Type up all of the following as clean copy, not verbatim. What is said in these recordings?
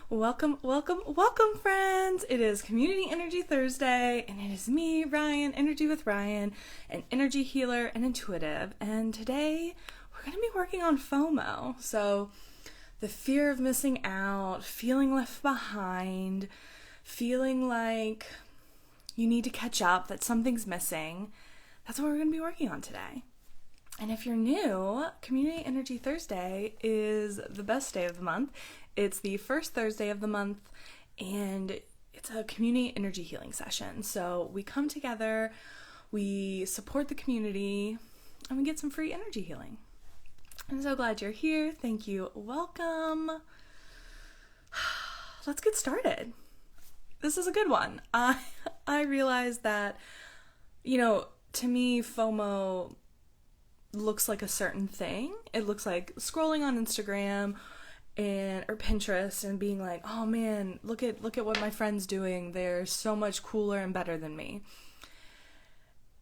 Welcome, friends! It is Community Energy Thursday, and it is me, Ryan, Energy with Ryan, an energy healer and intuitive. And today, we're going to be working on FOMO. So, the fear of missing out, feeling left behind, feeling like you need to catch up, that something's missing. That's what we're going to be working on today. And if you're new, Community Energy Thursday is the best day of the month. It's the first Thursday of the month, and it's a community energy healing session. So we come together, we support the community, and we get some free energy healing. I'm so glad you're here. Thank you. Welcome. Let's get started. This is a good one. I realize that, to me, FOMO looks like a certain thing. It looks like scrolling on Instagram or Pinterest and being like, oh man, look at what my friend's doing. They're so much cooler and better than me.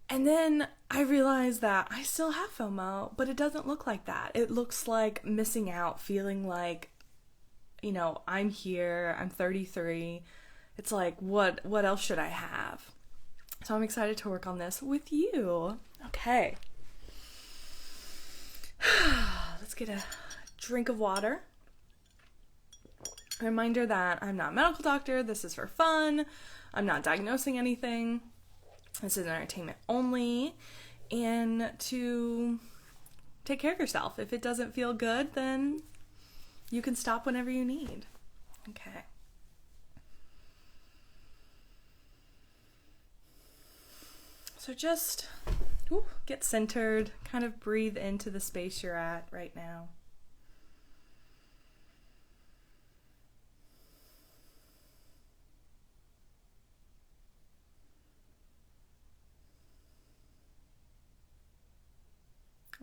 And then I realized that I still have FOMO, but it doesn't look like that. It looks like missing out, feeling like, I'm here, I'm 33. It's like, what else should I have? So I'm excited to work on this with you. Okay. Let's get a drink of water. A reminder that I'm not a medical doctor. This is for fun. I'm not diagnosing anything. This is entertainment only. And to take care of yourself. If it doesn't feel good, then you can stop whenever you need. Okay. So just get centered, kind of breathe into the space you're at right now.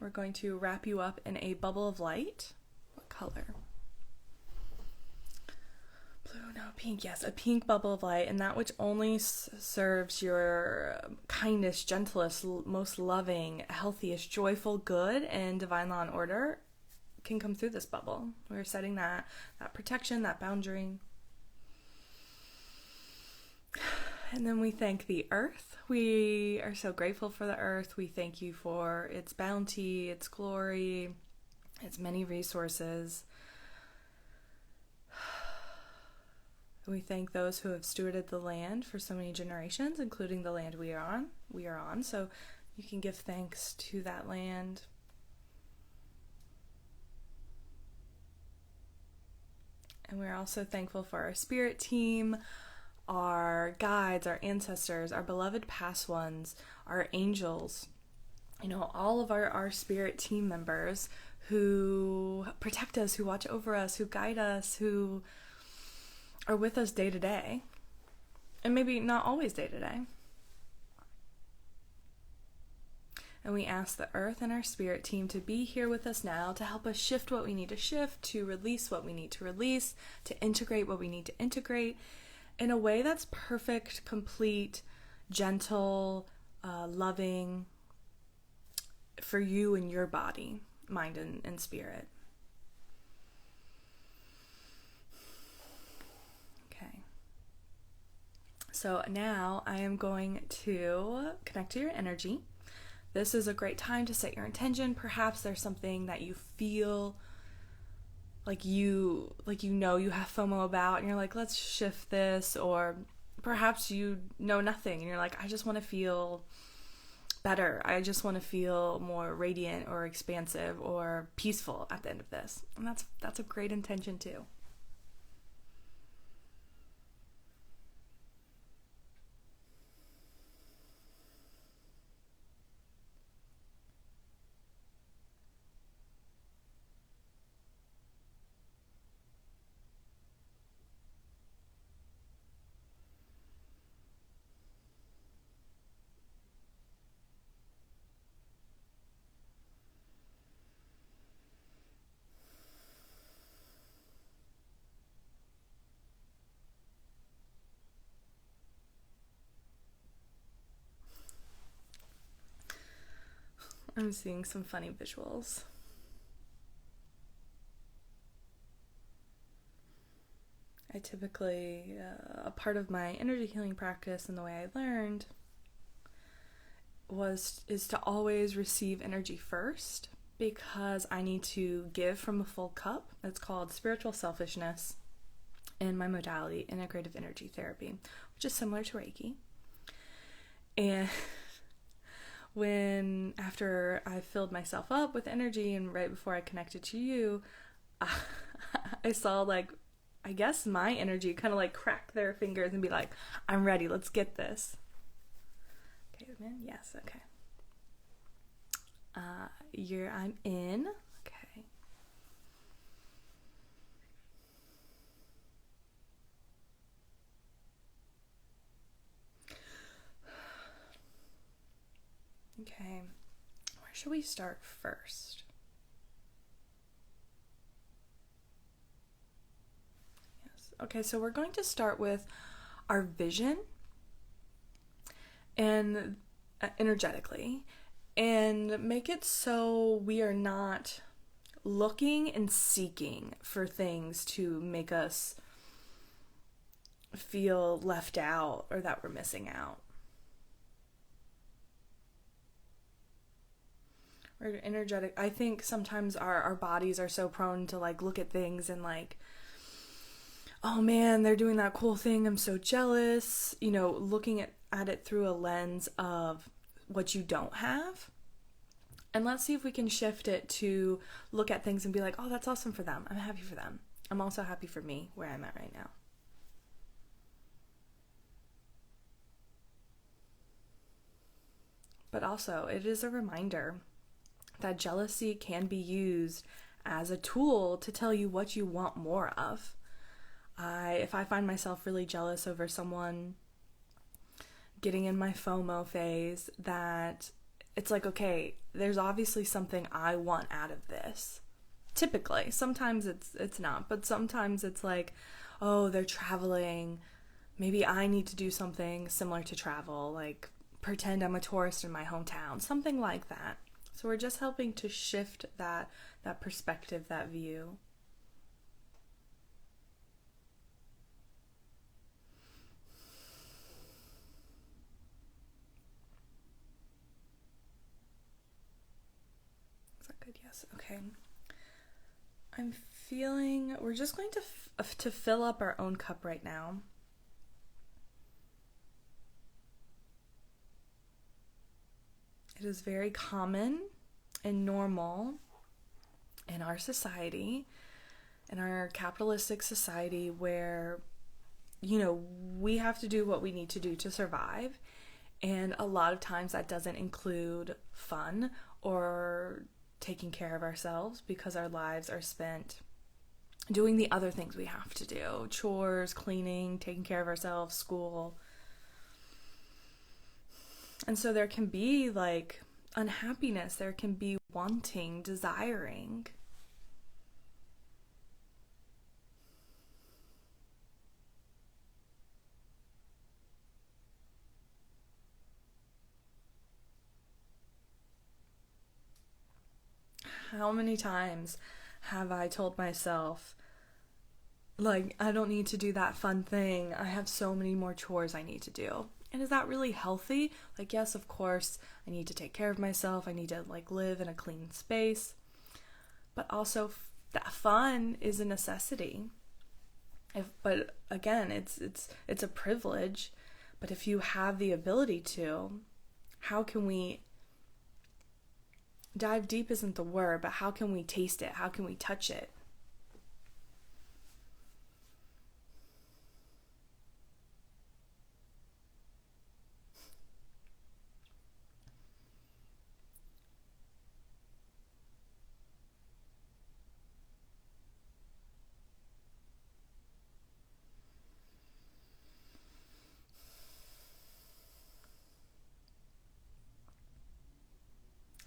We're going to wrap you up in a bubble of light. What color? Blue, no, pink. Yes, a pink bubble of light, and that which only serves your kindest, gentlest, most loving, healthiest, joyful, good, and divine law and order can come through this bubble. We're setting that protection, that boundary. And then we thank the earth. We are so grateful for the earth. We thank you for its bounty, its glory, its many resources. We thank those who have stewarded the land for so many generations, including the land we are on. So you can give thanks to that land. And we're also thankful for our spirit team, our guides, our ancestors, our beloved past ones, our angels, all of our spirit team members who protect us, who watch over us, who guide us, who are with us day to day, and maybe not always day to day. And we ask the earth and our spirit team to be here with us now to help us shift what we need to shift, to release what we need to release, to integrate what we need to integrate in a way that's perfect, complete, gentle, loving for you and your body, mind, and spirit. So now I am going to connect to your energy. This is a great time to set your intention. Perhaps there's something that you feel like you have FOMO about, and you're like, let's shift this. Or perhaps you know nothing and you're like, I just want to feel better. I just want to feel more radiant or expansive or peaceful at the end of this. And that's a great intention too. I'm seeing some funny visuals. I typically, a part of my energy healing practice and the way I learned is to always receive energy first, because I need to give from a full cup. It's called spiritual selfishness in my modality, integrative energy therapy, which is similar to Reiki. And after I filled myself up with energy and right before I connected to you, I saw, like, I guess my energy kind of like crack their fingers and be like, I'm ready, let's get this. Okay, man, yes, okay. I'm in. Okay. Okay. Where should we start first? Yes. Okay, so we're going to start with our vision and energetically, and make it so we are not looking and seeking for things to make us feel left out or that we're missing out. We're energetic. I think sometimes our bodies are so prone to like look at things and like, oh man, they're doing that cool thing, I'm so jealous, looking at it through a lens of what you don't have. And let's see if we can shift it to look at things and be like, oh, that's awesome for them. I'm happy for them. I'm also happy for me where I'm at right now. But also, it is a reminder that jealousy can be used as a tool to tell you what you want more of. If I find myself really jealous over someone getting in my FOMO phase, that it's like, okay, there's obviously something I want out of this. Typically, sometimes it's not, but sometimes it's like, oh, they're traveling. Maybe I need to do something similar to travel, like pretend I'm a tourist in my hometown, something like that. So we're just helping to shift that perspective, that view. Good, yes. Okay. I'm feeling, we're just going to fill up our own cup right now. It is very common and normal in our society, in our capitalistic society, where, we have to do what we need to do to survive. And a lot of times that doesn't include fun or taking care of ourselves, because our lives are spent doing the other things we have to do. Chores, cleaning, taking care of ourselves, school. And so there can be like unhappiness, there can be wanting, desiring. How many times have I told myself, like, I don't need to do that fun thing. I have so many more chores I need to do. And is that really healthy? Like, yes, of course, I need to take care of myself. I need to, like, live in a clean space. But also, that fun is a necessity. But again, it's a privilege. But if you have the ability to, how can we dive deep isn't the word, but how can we taste it? How can we touch it?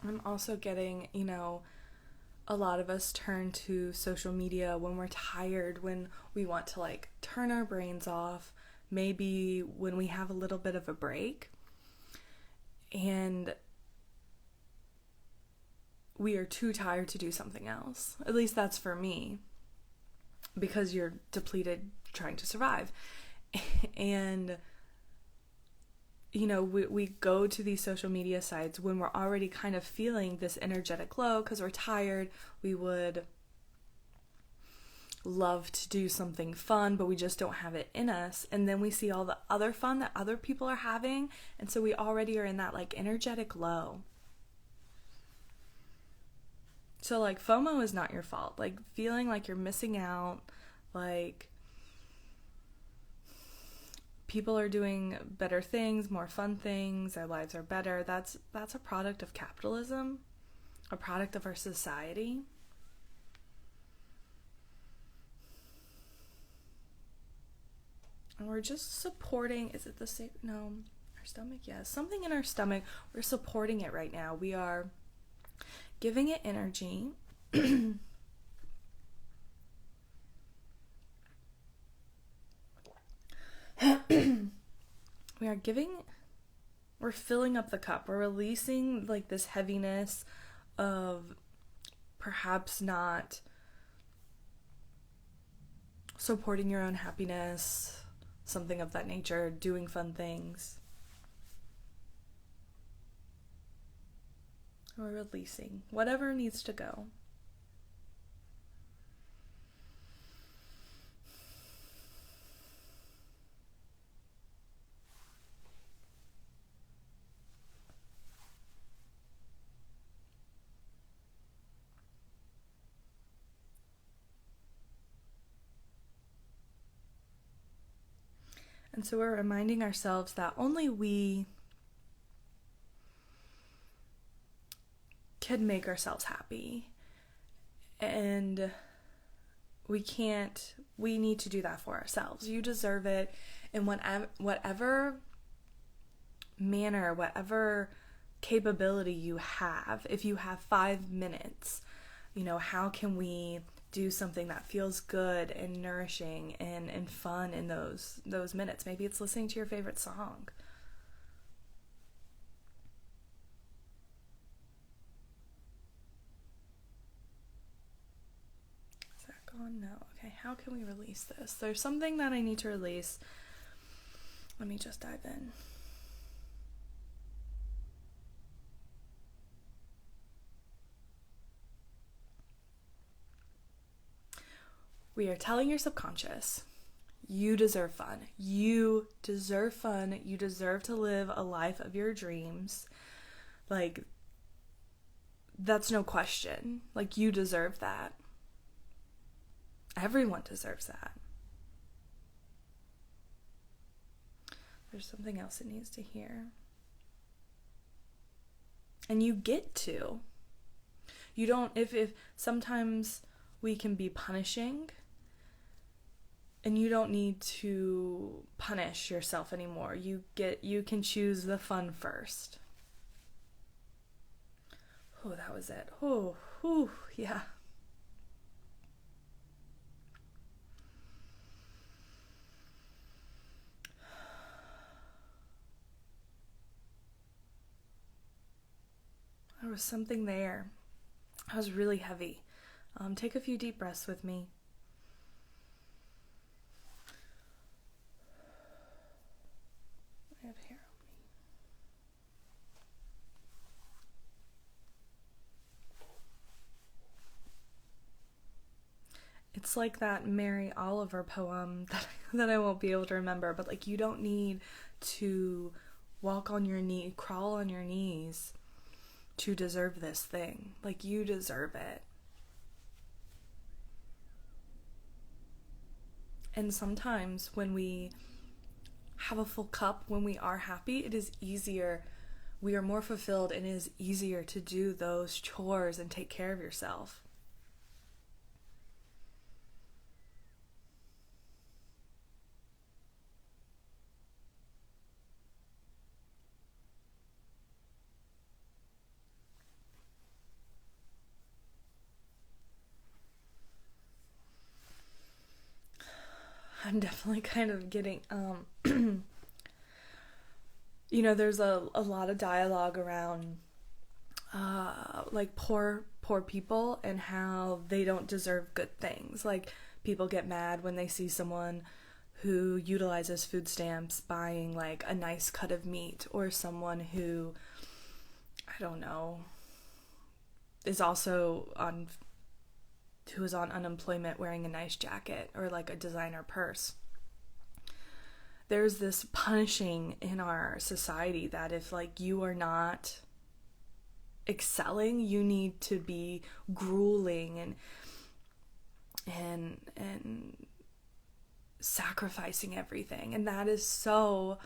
I'm also getting, a lot of us turn to social media when we're tired, when we want to like turn our brains off, maybe when we have a little bit of a break. And we are too tired to do something else. At least that's for me. Because you're depleted trying to survive. And we go to these social media sites when we're already kind of feeling this energetic low because we're tired. We would love to do something fun, but we just don't have it in us. And then we see all the other fun that other people are having, and so we already are in that like energetic low. So like FOMO is not your fault. Like feeling like you're missing out, like people are doing better things, more fun things, their lives are better. That's a product of capitalism, a product of our society. And we're just supporting, is it the same? No, our stomach, yes. Something in our stomach, we're supporting it right now. We are giving it energy. We're filling up the cup. We're releasing like this heaviness of perhaps not supporting your own happiness, something of that nature, doing fun things. We're releasing whatever needs to go. And so we're reminding ourselves that only we can make ourselves happy. And we need to do that for ourselves. You deserve it in whatever manner, whatever capability you have. If you have 5 minutes, how can we do something that feels good and nourishing and fun in those minutes? Maybe it's listening to your favorite song. Is that gone? No. Okay, how can we release this? There's something that I need to release. Let me just dive in. We are telling your subconscious, you deserve fun. You deserve fun. You deserve to live a life of your dreams. Like, that's no question. Like, you deserve that. Everyone deserves that. There's something else it needs to hear. And you get to. You don't, if sometimes we can be punishing, and you don't need to punish yourself anymore. You can choose the fun first. Oh, that was it. Oh, yeah. There was something there. That was really heavy. Take a few deep breaths with me. I have hair on me. It's like that Mary Oliver poem that I won't be able to remember, but like, you don't need to walk on your knee, crawl on your knees to deserve this thing. Like, you deserve it. And sometimes when we have a full cup, when we are happy, it is easier. We are more fulfilled, and it is easier to do those chores and take care of yourself. I'm definitely kind of getting, there's a lot of dialogue around, like poor people and how they don't deserve good things. Like, People get mad when they see someone who utilizes food stamps buying like a nice cut of meat, or someone who, I don't know, is on unemployment wearing a nice jacket or like a designer purse. There's this punishing in our society that if like you are not excelling, you need to be grueling and sacrificing everything. And that is so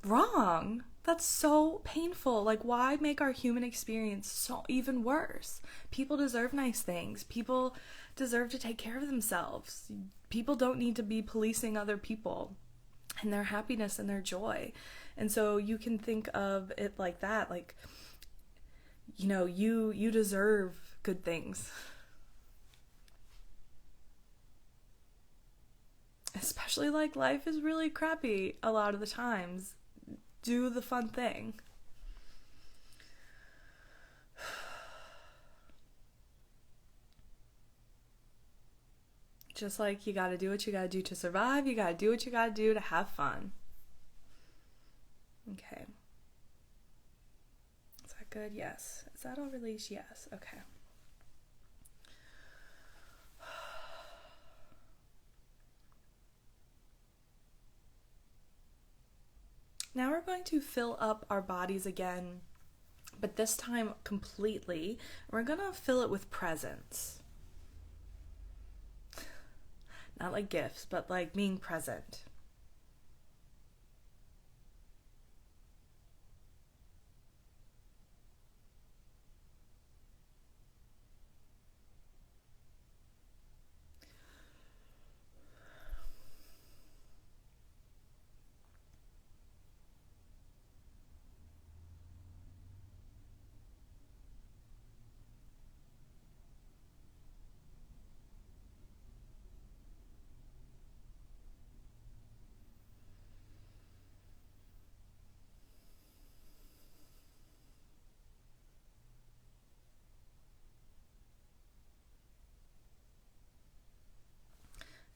wrong. That's so painful. Like, why make our human experience so even worse? People deserve nice things. People deserve to take care of themselves. People don't need to be policing other people and their happiness and their joy. And so you can think of it like that. Like, you know, you deserve good things. Especially like life is really crappy a lot of the times. Do the fun thing. Just like you gotta do what you gotta do to survive, you gotta do what you gotta do to have fun. Okay. Is that good? Yes. Is that all release? Yes. Okay. Now we're going to fill up our bodies again, but this time completely. We're going to fill it with presence. Not like gifts, but like being present.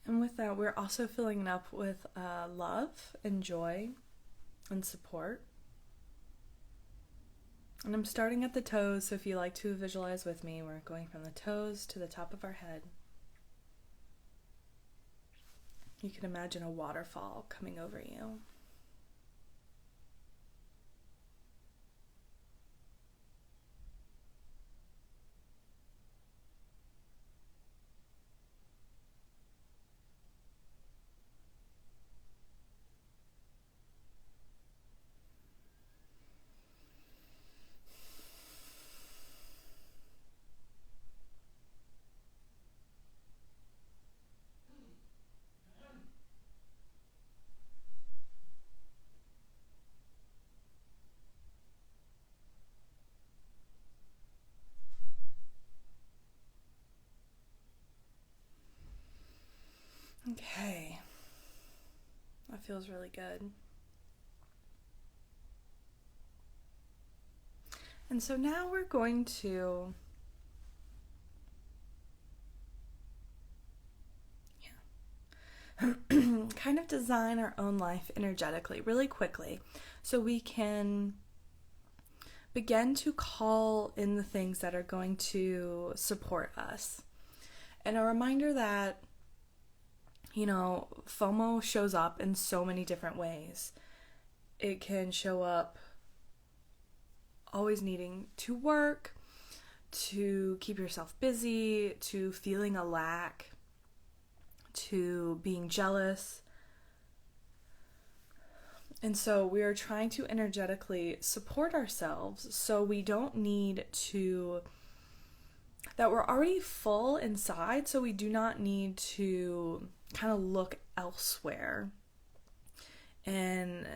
And with that, we're also filling it up with love and joy and support. And I'm starting at the toes, so if you like to visualize with me, we're going from the toes to the top of our head. You can imagine a waterfall coming over you. Okay. That feels really good. And so now we're going to kind of design our own life energetically really quickly so we can begin to call in the things that are going to support us. And a reminder that, you know, FOMO shows up in so many different ways. It can show up always needing to work, to keep yourself busy, to feeling a lack, to being jealous. And so we are trying to energetically support ourselves so we don't need to, that we're already full inside, so we do not need to kind of look elsewhere. And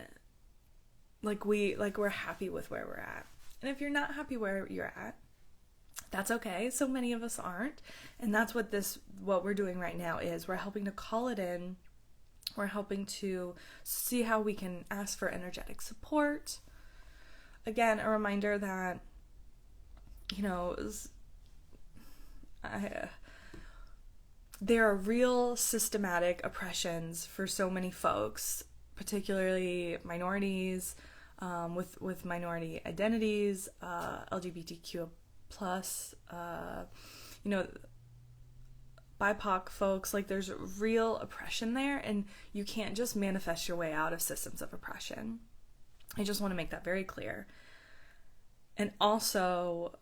we're happy with where we're at. And if you're not happy where you're at, that's okay. So many of us aren't. And that's what we're doing right now is we're helping to call it in. We're helping to see how we can ask for energetic support. Again, a reminder that, you know, there are real systematic oppressions for so many folks, particularly minorities, with minority identities, LGBTQ plus, you know, BIPOC folks. Like, there's real oppression there, and you can't just manifest your way out of systems of oppression. I just want to make that very clear. And also,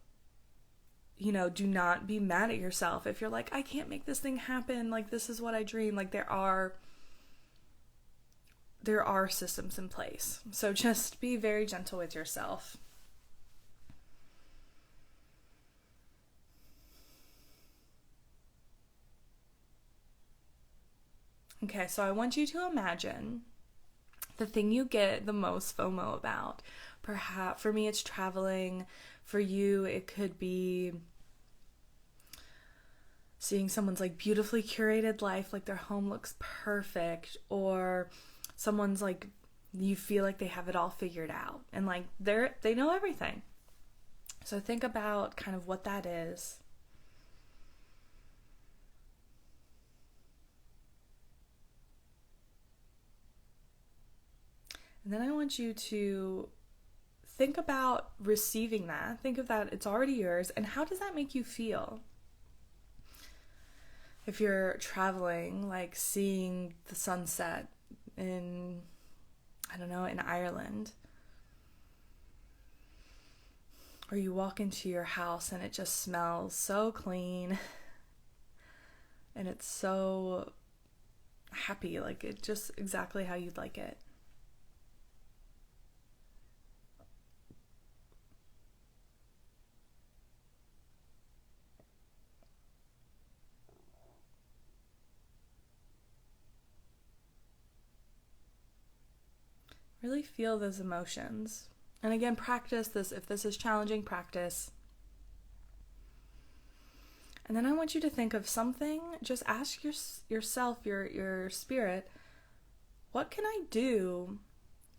do not be mad at yourself if you're like, I can't make this thing happen. Like, this is what I dream. Like, there are systems in place. So just be very gentle with yourself. Okay, so I want you to imagine the thing you get the most FOMO about. Perhaps for me, it's traveling. For you, it could be seeing someone's like beautifully curated life, like their home looks perfect, or someone's like, you feel like they have it all figured out and like they know everything. So think about kind of what that is. And then I want you to think about receiving that. Think of that, it's already yours, and how does that make you feel? If you're traveling, like seeing the sunset in, I don't know, in Ireland, or you walk into your house and it just smells so clean and it's so happy, like it just exactly how you'd like it. Really feel those emotions. And again, practice this. If this is challenging, practice. And then I want you to think of something. Just ask yourself, your spirit, what can I do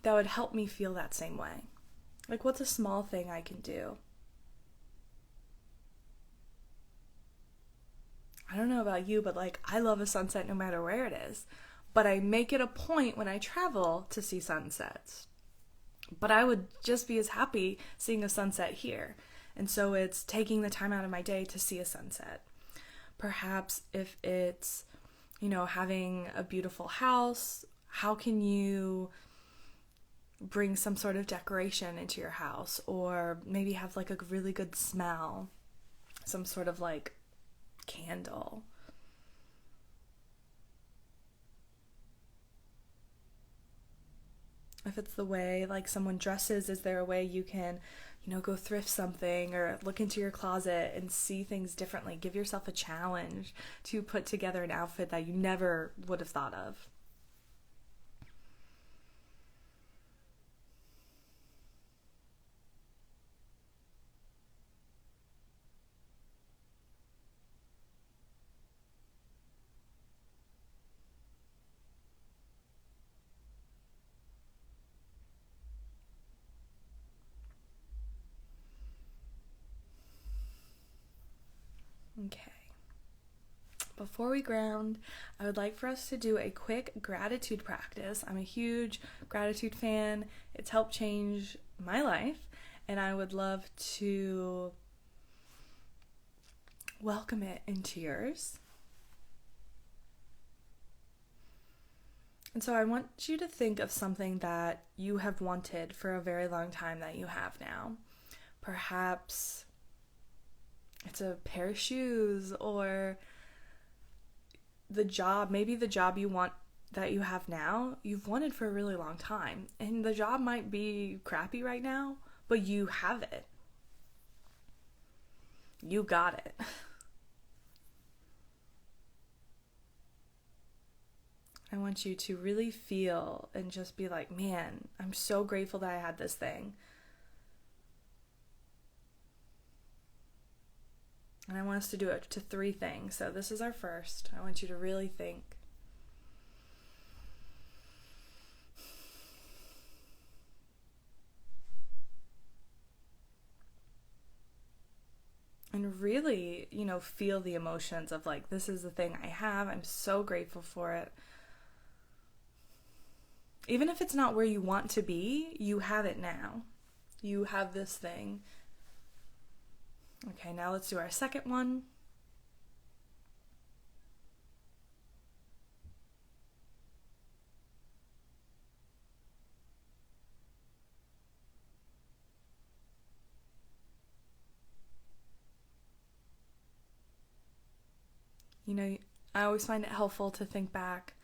that would help me feel that same way? Like, what's a small thing I can do? I don't know about you, but like, I love a sunset no matter where it is. But I make it a point when I travel to see sunsets. But I would just be as happy seeing a sunset here. And so it's taking the time out of my day to see a sunset. Perhaps if it's, having a beautiful house, how can you bring some sort of decoration into your house? Or maybe have like a really good smell, some sort of like candle. If it's the way like someone dresses, is there a way you can, go thrift something or look into your closet and see things differently? Give yourself a challenge to put together an outfit that you never would have thought of. Okay. Before we ground, I would like for us to do a quick gratitude practice. I'm a huge gratitude fan. It's helped change my life, and I would love to welcome it into yours. And so I want you to think of something that you have wanted for a very long time that you have now. Perhaps it's a pair of shoes, or maybe the job you want that you have now, you've wanted for a really long time. And the job might be crappy right now, but you have it. You got it. I want you to really feel and just be like, man, I'm so grateful that I had this thing. And I want us to do it to 3 things. So this is our first. I want you to really think. And really, feel the emotions of like, this is the thing I have. I'm so grateful for it. Even if it's not where you want to be, you have it now. You have this thing. Okay, now let's do our second one. I always find it helpful to think back,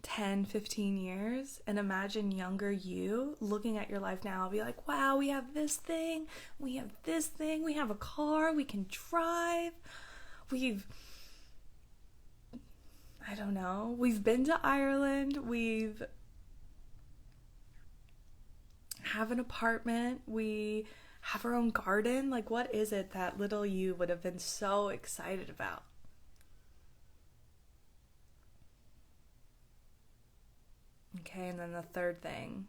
10, 15 years, and imagine younger you looking at your life now. Be like, wow, we have this thing, we have this thing, we have a car, we can drive, we've been to Ireland, we've have an apartment, we have our own garden. Like, what is it that little you would have been so excited about? Okay, and then the third thing.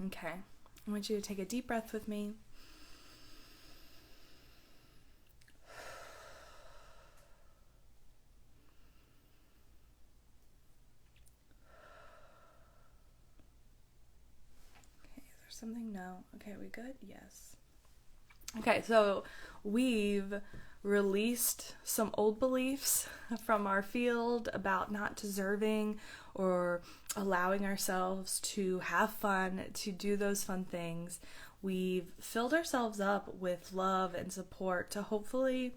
Okay, I want you to take a deep breath with me. Okay, is there something? No. Okay, we good? Yes. Okay, so we've released some old beliefs from our field about not deserving or allowing ourselves to have fun, to do those fun things. We've filled ourselves up with love and support to hopefully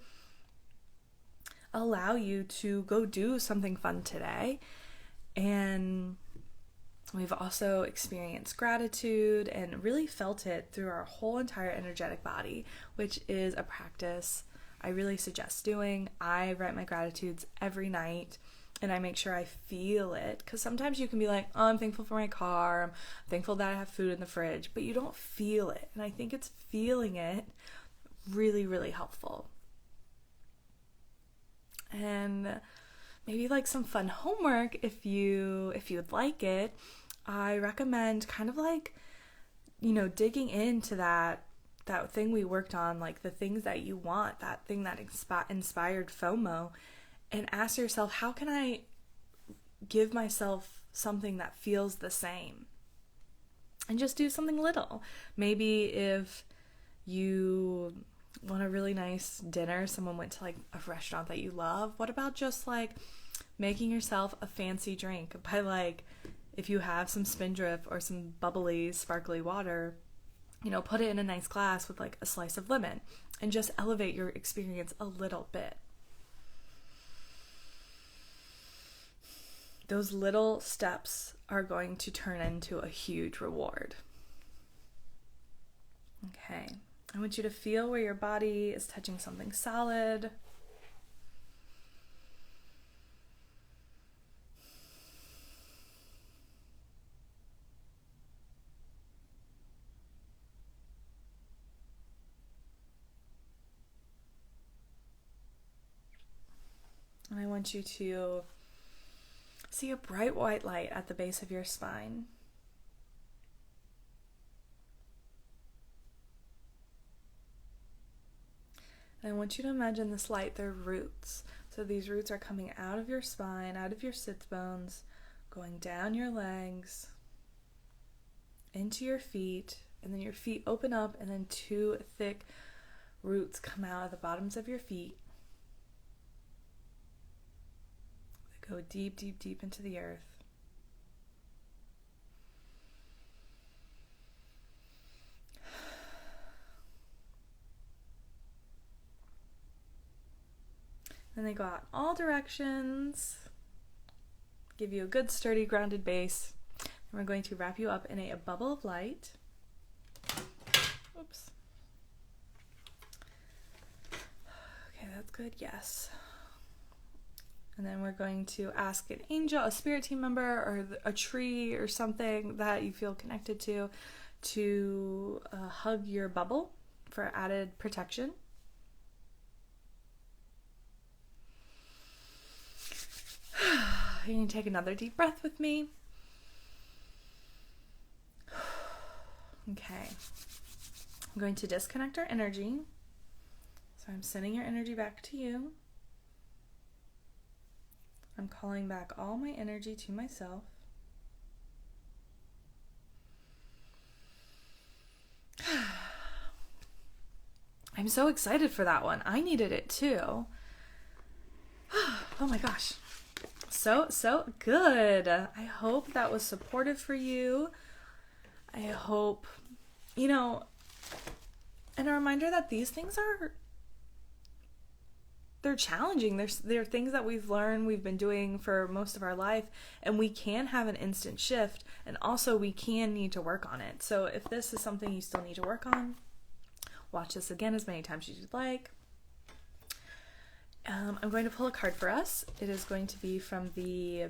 allow you to go do something fun today. And we've also experienced gratitude and really felt it through our whole entire energetic body, which is a practice I really suggest doing. I write my gratitudes every night and I make sure I feel it, because sometimes you can be like, oh, I'm thankful for my car, I'm thankful that I have food in the fridge, but you don't feel it. And I think it's feeling it really, really helpful. And maybe like some fun homework if you'd like it. I recommend kind of like, digging into that thing we worked on, like the things that you want, that thing that inspired FOMO, and ask yourself, how can I give myself something that feels the same? And just do something little. Maybe if you want a really nice dinner, someone went to like a restaurant that you love, what about just like making yourself a fancy drink by like, if you have some Spindrift or some bubbly, sparkly water, put it in a nice glass with like a slice of lemon and just elevate your experience a little bit. Those little steps are going to turn into a huge reward. Okay, I want you to feel where your body is touching something solid. And I want you to see a bright white light at the base of your spine. And I want you to imagine this light, they're roots. So these roots are coming out of your spine, out of your sits bones, going down your legs, into your feet, and then your feet open up, and then two thick roots come out of the bottoms of your feet. They go deep, deep, deep into the earth. And they go out all directions, give you a good sturdy grounded base. And we're going to wrap you up in a bubble of light. Oops. Okay, that's good, yes. And then we're going to ask an angel, a spirit team member, or a tree or something that you feel connected to hug your bubble for added protection. You can take another deep breath with me. Okay. I'm going to disconnect our energy. So I'm sending your energy back to you. I'm calling back all my energy to myself. I'm so excited for that one. I needed it too. Oh my gosh. So good. I hope that was supportive for you. I hope, and a reminder that these things they're challenging. They're things that we've learned, we've been doing for most of our life, and we can have an instant shift, and also we can need to work on it. So if this is something you still need to work on, watch this again as many times as you'd like. I'm going to pull a card for us. It is going to be from the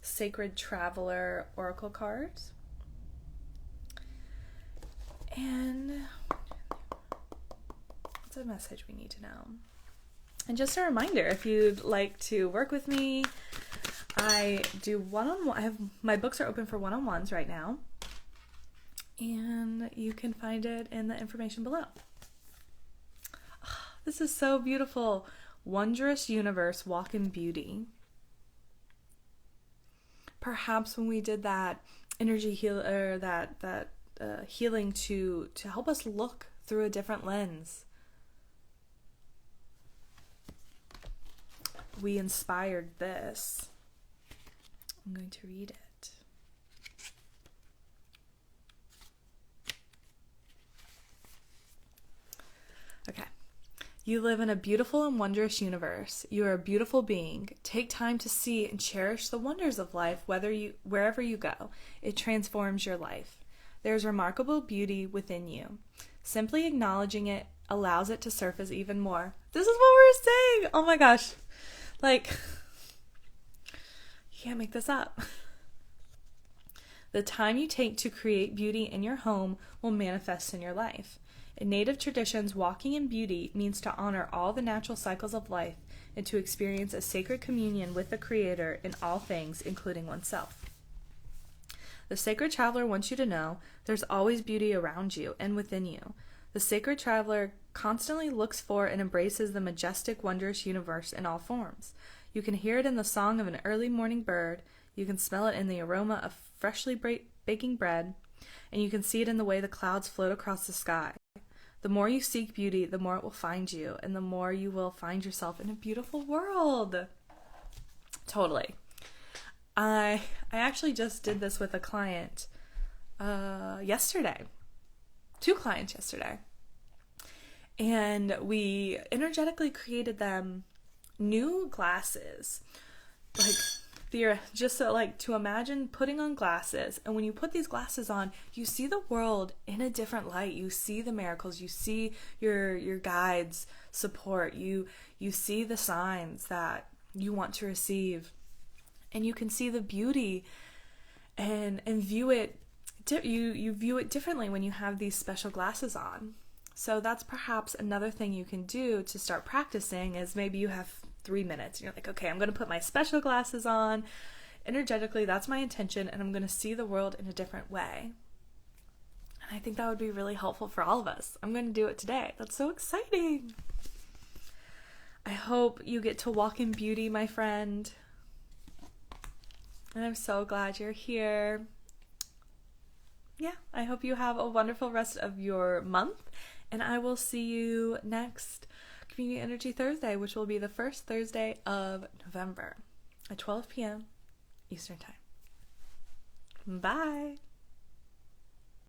Sacred Traveler Oracle cards. And what's a message we need to know? And just a reminder, if you'd like to work with me, I do one-on-one. My books are open for one-on-ones right now. And you can find it in the information below. This is so beautiful. Wondrous universe, walk in beauty. Perhaps when we did that energy healing to help us look through a different lens, we inspired this. I'm going to read it. Okay. You live in a beautiful and wondrous universe. You are a beautiful being. Take time to see and cherish the wonders of life wherever you go. It transforms your life. There's remarkable beauty within you. Simply acknowledging it allows it to surface even more. This is what we're saying. Oh my gosh. Like, you can't make this up. The time you take to create beauty in your home will manifest in your life. In Native traditions, walking in beauty means to honor all the natural cycles of life and to experience a sacred communion with the Creator in all things, including oneself. The Sacred Traveler wants you to know there's always beauty around you and within you. The Sacred Traveler constantly looks for and embraces the majestic, wondrous universe in all forms. You can hear it in the song of an early morning bird, you can smell it in the aroma of freshly baking bread, and you can see it in the way the clouds float across the sky. The more you seek beauty, the more it will find you, and the more you will find yourself in a beautiful world. Totally. I actually just did this with a client yesterday. 2 clients yesterday. And we energetically created them new glasses. Like, just so, like, to imagine putting on glasses, and when you put these glasses on, you see the world in a different light. You see the miracles, you see your guides' support, you see the signs that you want to receive, and you can see the beauty and view it. You view it differently when you have these special glasses on. So that's perhaps another thing you can do to start practicing. Is maybe you have 3 minutes and you're like, okay, I'm going to put my special glasses on. Energetically, that's my intention, and I'm going to see the world in a different way. And I think that would be really helpful for all of us. I'm going to do it today. That's so exciting. I hope you get to walk in beauty, my friend. And I'm so glad you're here. Yeah, I hope you have a wonderful rest of your month, and I will see you next Community Energy Thursday, which will be the first Thursday of November at 12 p.m. Eastern Time. Bye!